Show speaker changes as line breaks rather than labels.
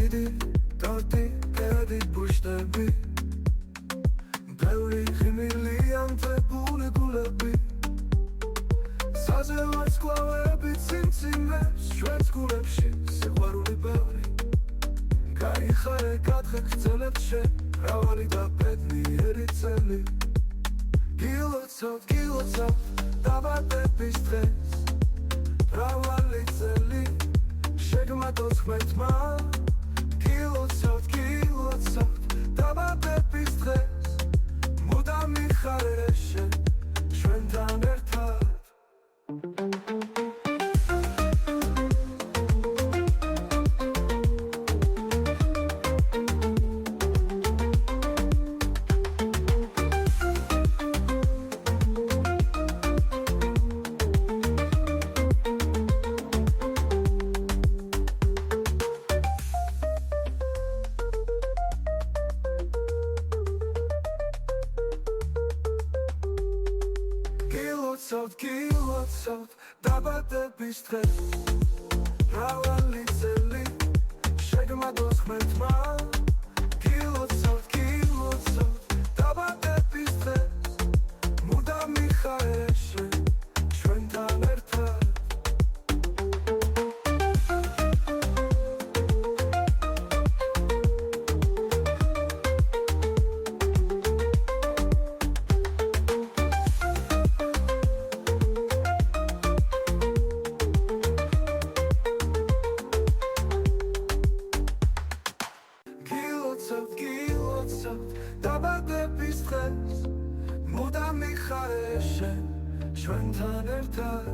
დიდი ტორტი კედი ბუშტები ბევრი ღიმილი ამთებული გულები საზევარს კლავები ციმციმებს ჩვენს გულებში სიყვარული ბევრი გაიხარე გადღეგრძელებ შენ მრავალი და ბედნიერი წელი გილოცავ დაბადების დღეს მრავალი წელი შეგმატოს ღმერთმა გილოცავ დაბადების დღეს მუდამ მიხარე შენ ჩვენთან ერთად გილოცავ დაბადების დღეს მრავალი წელი შეგმატოს ღმერთმა გილოცავ დაბადების დღეს მუდამ მიხარე შენ ჩვენთან ერთად გილოცავ დაბადების დღეს მუდამ მიხარე შენ ჩვენთან ერთად